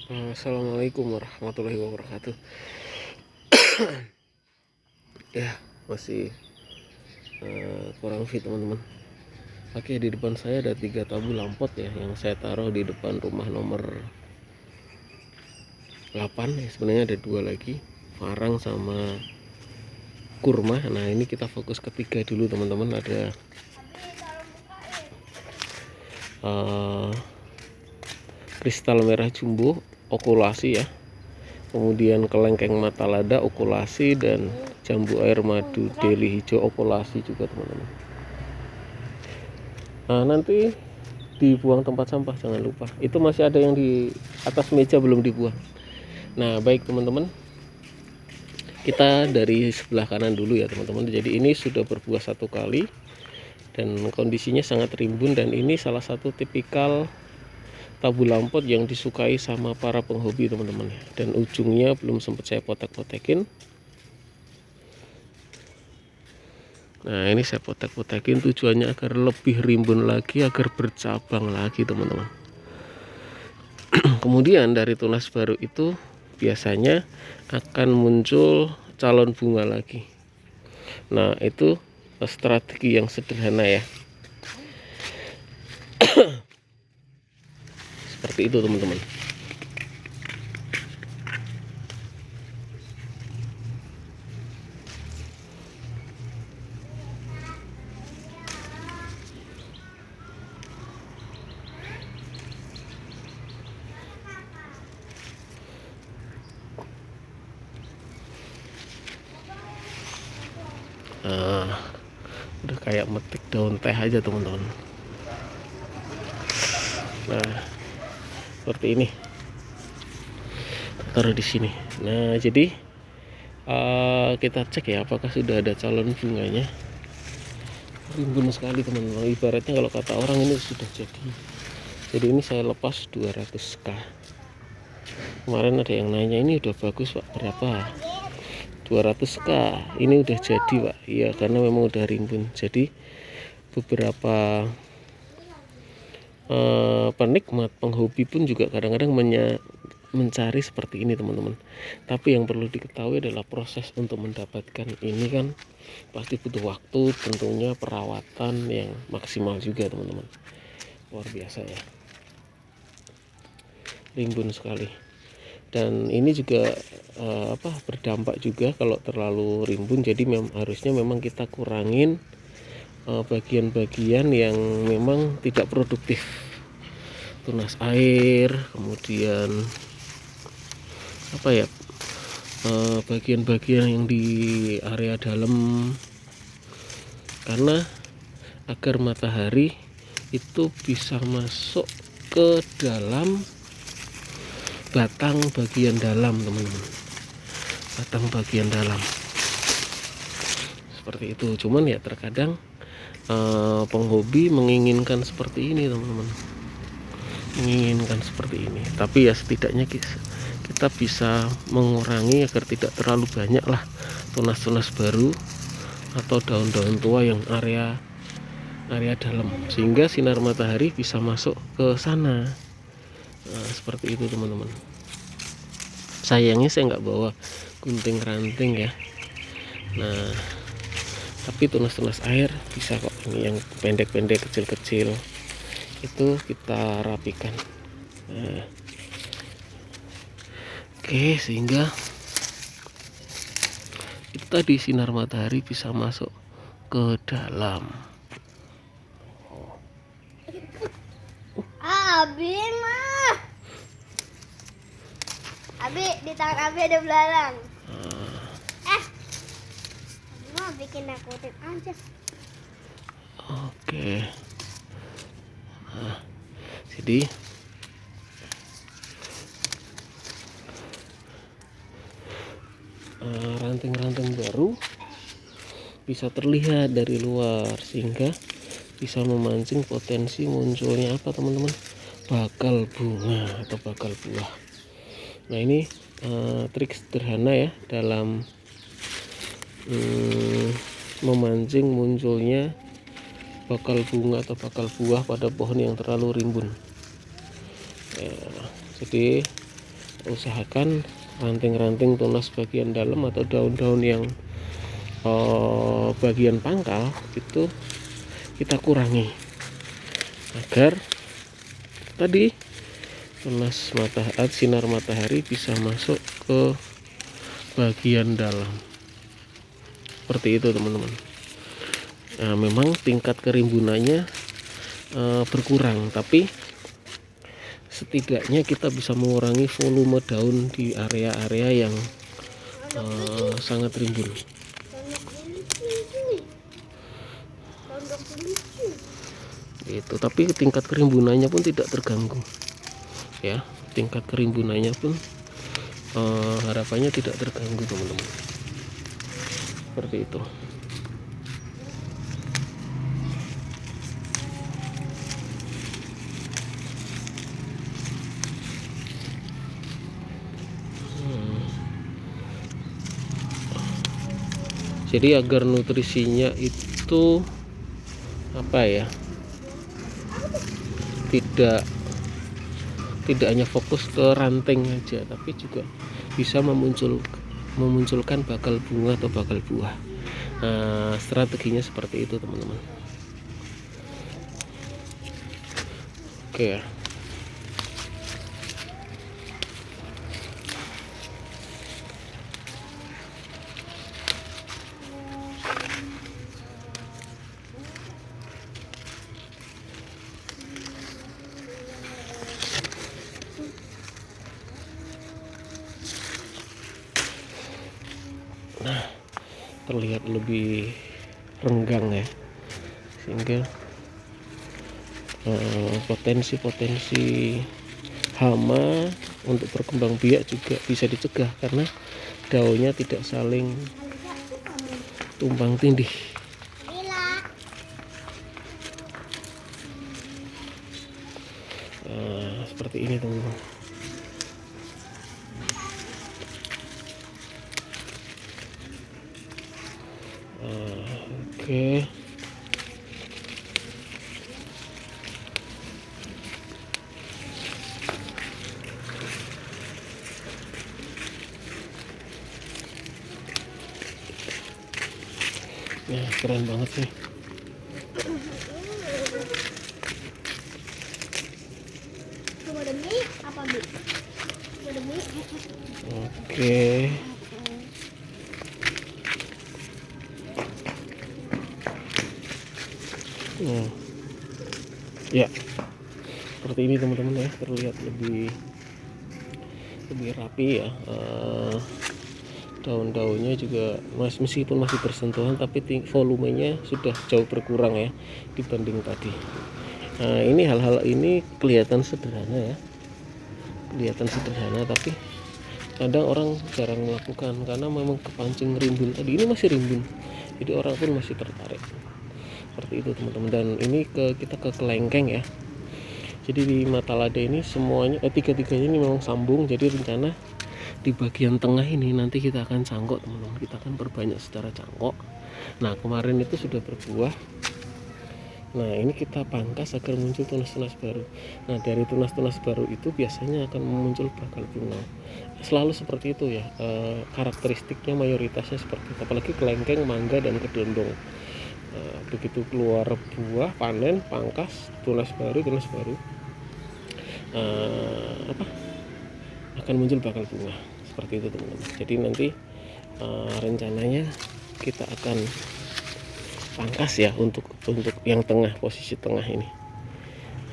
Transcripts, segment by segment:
Assalamualaikum warahmatullahi wabarakatuh. Ya, masih kurang fit teman-teman. Oke, di depan saya ada 3 tabu lampot ya, yang saya taruh di depan rumah nomor 8 ya. Sebenarnya ada 2 lagi, Farang sama Kurma. Nah, ini kita fokus ke 3 dulu teman-teman. Ada kristal merah jumbo okulasi ya, kemudian kelengkeng mata lada okulasi, dan jambu air madu deli hijau okulasi juga teman-teman. Nah, nanti dibuang tempat sampah, jangan lupa. Itu masih ada yang di atas meja belum dibuang. Nah, baik teman-teman, kita dari sebelah kanan dulu ya teman-teman. Jadi ini sudah berbuah 1 kali dan kondisinya sangat rimbun, dan ini salah satu tipikal tabu lampot yang disukai sama para penghobi teman-teman. Dan ujungnya belum sempat saya potek-potekin. Nah, ini saya potek-potekin tujuannya agar lebih rimbun lagi, agar bercabang lagi teman-teman. Kemudian dari tunas baru itu biasanya akan muncul calon bunga lagi. Nah, itu strategi yang sederhana ya. Seperti itu teman-teman. Nah, udah kayak metik daun teh aja teman-teman. Nah, seperti ini. Taruh di sini. Nah, jadi kita cek ya apakah sudah ada calon bunganya. Rimbun sekali teman-teman. Ibaratnya kalau kata orang ini sudah jadi. Jadi ini saya lepas 200k. Kemarin ada yang nanya, ini udah bagus Pak, berapa? 200k. Ini udah jadi Pak. Iya, karena memang udah rimbun. Jadi beberapa penikmat penghobi pun juga kadang-kadang mencari seperti ini teman-teman. Tapi yang perlu diketahui adalah proses untuk mendapatkan ini kan pasti butuh waktu, tentunya perawatan yang maksimal juga teman-teman. Luar biasa ya, rimbun sekali. Dan ini juga berdampak juga kalau terlalu rimbun. Jadi harusnya memang kita kurangin bagian-bagian yang memang tidak produktif, tunas air, kemudian bagian-bagian yang di area dalam, karena agar matahari itu bisa masuk ke dalam batang bagian dalam teman-teman, batang bagian dalam seperti itu. Cuman ya terkadang penghobi menginginkan seperti ini teman-teman, menginginkan seperti ini. Tapi ya setidaknya kita bisa mengurangi agar tidak terlalu banyak lah tunas-tunas baru atau daun-daun tua yang area dalam, sehingga sinar matahari bisa masuk ke sana. Nah, seperti itu teman-teman. Sayangnya saya nggak bawa gunting ranting ya. Nah, tapi tunas-tunas air bisa kok. Ini yang pendek-pendek kecil-kecil itu kita rapikan. Nah, oke, sehingga itu tadi sinar matahari bisa masuk ke dalam. Abi mah. Abi di tangan Abi ada belalang. Mau bikin nakutin aja. Oke. Nah, jadi ranting-ranting baru bisa terlihat dari luar, sehingga bisa memancing potensi munculnya apa teman-teman, bakal bunga atau bakal buah. Nah, ini trik sederhana ya dalam memancing munculnya bakal bunga atau bakal buah pada pohon yang terlalu rimbun ya. Jadi usahakan ranting-ranting tunas bagian dalam atau daun-daun yang bagian pangkal itu kita kurangi agar tadi tunas matahari, sinar matahari bisa masuk ke bagian dalam seperti itu teman-teman. Nah, memang tingkat kerimbunannya berkurang, tapi setidaknya kita bisa mengurangi volume daun di area-area yang sangat rimbun. Itu, tapi tingkat kerimbunannya pun tidak terganggu ya, tingkat kerimbunannya pun harapannya tidak terganggu teman-teman, seperti itu. Jadi agar nutrisinya itu apa ya, tidak hanya fokus ke ranting aja, tapi juga bisa memunculkan bakal bunga atau bakal buah. Nah, strateginya seperti itu teman-teman. Oke ya. Nah, terlihat lebih renggang ya, sehingga potensi hama untuk berkembang biak juga bisa dicegah karena daunnya tidak saling tumpang tindih. Seperti ini teman-teman. Oke. Ya, keren banget sih. Oke. Nah, ya seperti ini teman-teman ya, terlihat lebih rapi ya. Daun-daunnya juga meskipun masih bersentuhan, tapi volumenya sudah jauh berkurang ya dibanding tadi. Nah, ini hal-hal ini kelihatan sederhana ya, tapi kadang orang jarang melakukan karena memang kepancing rimbun tadi. Ini masih rimbun, jadi orang pun masih tertarik. Seperti itu teman-teman. Dan ini kita ke kelengkeng ya. Jadi di mata lada ini semuanya tiga-tiganya ini memang sambung. Jadi rencana di bagian tengah ini nanti kita akan cangkok teman-teman, kita akan perbanyak secara cangkok. Nah, kemarin itu sudah berbuah. Nah, ini kita pangkas agar muncul tunas-tunas baru. Nah, dari tunas-tunas baru itu biasanya akan muncul bakal bunga. Selalu seperti itu ya, karakteristiknya mayoritasnya seperti itu. Apalagi kelengkeng, mangga, dan kedondong. Begitu keluar buah, panen, pangkas, tunas baru akan muncul bakal bunga, seperti itu teman-teman. Jadi nanti rencananya kita akan pangkas ya untuk yang tengah, posisi tengah ini.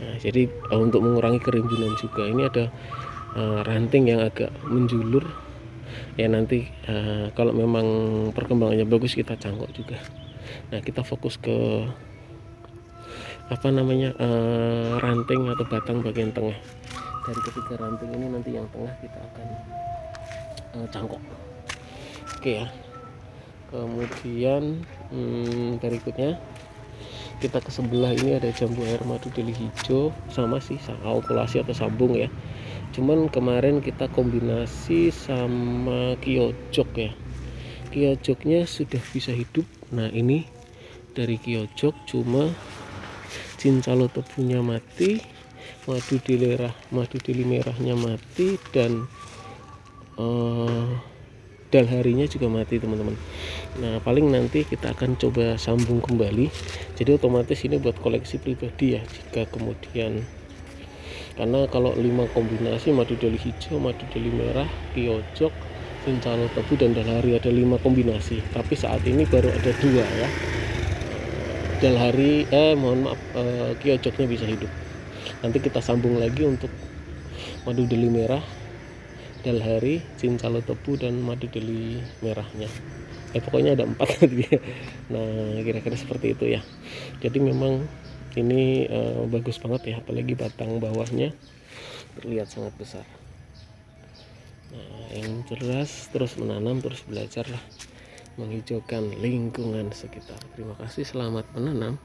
Nah, jadi untuk mengurangi kerimbunan juga, ini ada ranting yang agak menjulur ya, nanti kalau memang perkembangannya bagus kita cangkok juga. Nah, kita fokus ke ranting atau batang bagian tengah. Dari ketiga ranting ini nanti yang tengah kita akan cangkok. Oke ya. Kemudian berikutnya kita ke sebelah ini ada jambu air madu deli hijau, sama sih okulasi atau sambung ya. Cuman kemarin kita kombinasi sama kiojok ya. Kiojoknya sudah bisa hidup. Nah, ini dari kiojok cuma cincalo tebunya mati, madu deli merahnya mati, dan dalharinya juga mati teman-teman. Nah paling nanti kita akan coba sambung kembali, jadi otomatis ini buat koleksi pribadi ya. Jika kemudian, karena kalau 5 kombinasi madu deli hijau, madu deli merah, kiojok, cincalo tebu dan dalhari, ada 5 kombinasi, tapi saat ini baru ada 2 ya. Dalhari kiojoknya bisa hidup. Nanti kita sambung lagi untuk madu deli merah, dalhari, cincalo tebu dan madu deli merahnya. Pokoknya ada 4 tadi ya. Nah kira-kira seperti itu ya. Jadi memang ini bagus banget ya, apalagi batang bawahnya terlihat sangat besar. Nah yang jelas terus menanam, terus belajar lah menghijaukan lingkungan sekitar. Terima kasih, selamat menanam.